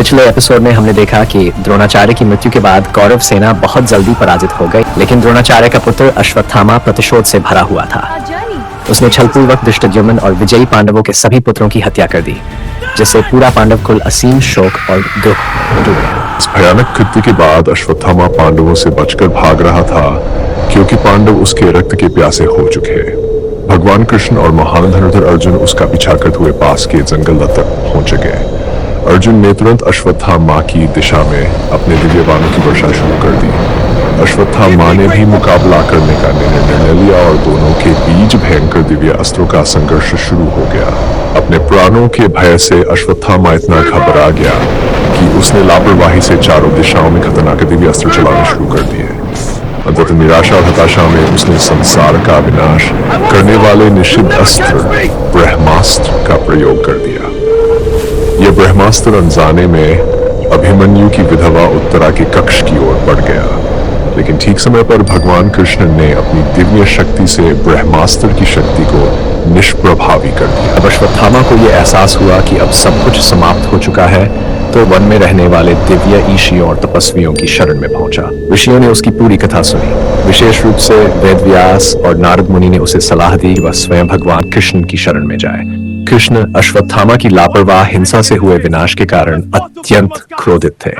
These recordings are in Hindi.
पिछले एपिसोड में हमने देखा कि द्रोणाचार्य की मृत्यु के बाद कौरव सेना बहुत जल्दी पराजित हो गई, लेकिन द्रोणाचार्य का पुत्र अश्वत्थामा प्रतिशोध से भरा हुआ था। उसने छलपूर्वक धृष्टद्युम्न और विजयी पांडवों के सभी पुत्रों की हत्या कर दी, जिससे पूरा पांडव कुल असीम शोक और दुख में डूब गया। इस भयानक कृत्य के बाद अश्वत्थामा पांडवों से बचकर भाग रहा था, क्योंकि पांडव उसके रक्त के प्यासे हो चुके। भगवान कृष्ण और महान धनुर्धर अर्जुन उसका पीछा करते हुए पास के जंगल तक पहुंच गए। अर्जुन ने तुरंत अश्वत्थामा की दिशा में अपने दिव्य बाणों की वर्षा शुरू कर दी। अश्वत्थामा ने भी मुकाबला करने का निर्णय लिया और दोनों के बीच भयंकर दिव्य अस्त्रों का संघर्ष शुरू हो गया। अपने प्राणों के भय से अश्वत्थामा इतना घबरा गया कि उसने लापरवाही से चारों दिशाओं में खतरनाक दिव्य अस्त्र चलाने शुरू कर दिए। अंततः निराशा और हताशा में उसने संसार का विनाश करने वाले निषिद्ध अस्त्र ब्रह्मास्त्र का प्रयोग कर दिया। यह ब्रह्मास्त्र अनजाने में अभिमन्यु की विधवा उत्तरा के कक्ष की ओर बढ़ गया, लेकिन ठीक समय पर भगवान कृष्ण ने अपनी दिव्य शक्ति से ब्रह्मास्त्र की शक्ति को निष्प्रभावी कर दिया। अब अश्वत्थामा को यह एहसास हुआ कि अब सब कुछ समाप्त हो चुका है, तो वन में रहने वाले दिव्य ईशियों और तपस्वियों की शरण में पहुंचा। ऋषियों ने उसकी पूरी कथा सुनी। विशेष रूप से वेदव्यास और नारद मुनि ने उसे सलाह दी कि वह स्वयं भगवान कृष्ण की शरण में जाए। कृष्ण अश्वत्थामा की लापरवाह हिंसा से हुए विनाश के कारण अत्यंत क्रोधित थे।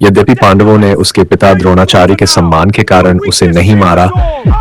यद्यपि पांडवों ने उसके पिता द्रोणाचार्य के सम्मान के कारण उसे नहीं मारा,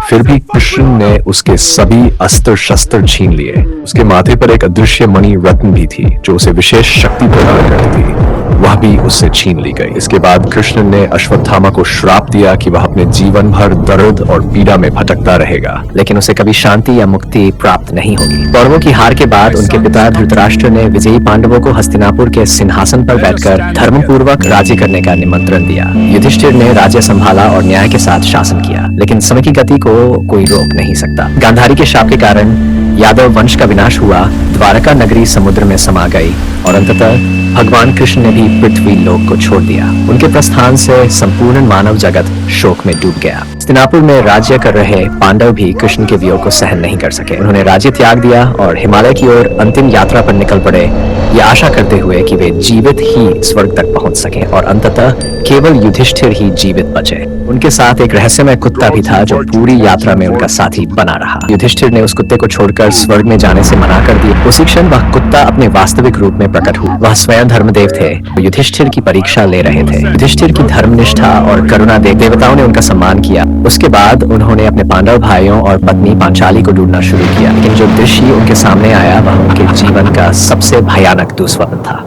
फिर भी कृष्ण ने उसके सभी अस्त्र शस्त्र छीन लिए। उसके माथे पर एक अदृश्य मणि रत्न भी थी, जो उसे विशेष शक्ति प्रदान करती थी, वह भी उससे छीन ली गई। इसके बाद कृष्ण ने अश्वत्थामा को श्राप दिया कि वह अपने जीवन भर दर्द और पीड़ा में भटकता रहेगा, लेकिन उसे कभी शांति या मुक्ति प्राप्त नहीं होगी। कौरवों की हार के बाद उनके पिता धृतराष्ट्र ने विजयी पांडवों को हस्तिनापुर के सिंहासन पर बैठकर धर्मपूर्वक राज्य करने का निमंत्रण दिया। युधिष्ठिर ने राज्य संभाला और न्याय के साथ शासन किया, लेकिन समय की गति को कोई रोक नहीं सकता। गांधारी के शाप के कारण यादव वंश का विनाश हुआ, द्वारका नगरी समुद्र में समा गई और अंततः भगवान कृष्ण ने भी पृथ्वी लोक को छोड़ दिया। उनके प्रस्थान से संपूर्ण मानव जगत शोक में डूब गया। हस्तिनापुर में राज्य कर रहे पांडव भी कृष्ण के वियोग को सहन नहीं कर सके। उन्होंने राज्य त्याग दिया और हिमालय की ओर अंतिम यात्रा पर निकल पड़े, ये आशा करते हुए कि वे जीवित ही स्वर्ग तक पहुंच सके और अंततः केवल युधिष्ठिर ही जीवित बचे। उनके साथ एक रहस्यमय कुत्ता भी था, जो पूरी यात्रा में उनका साथी बना रहा। युधिष्ठिर ने उस कुत्ते को छोड़कर स्वर्ग में जाने से मना कर दिया। उसी क्षण वह कुत्ता अपने वास्तविक रूप में प्रकट हुआ। वह स्वयं धर्मदेव थे, युधिष्ठिर की परीक्षा ले रहे थे। युधिष्ठिर की धर्मनिष्ठा और करुणा देख देवताओं ने उनका सम्मान किया। उसके बाद उन्होंने अपने पांडव भाइयों और पत्नी पांचाली को ढूंढना शुरू किया, लेकिन जो दृश्य उनके सामने आया वह उनके जीवन का सबसे भयानक दुस्वप्न था।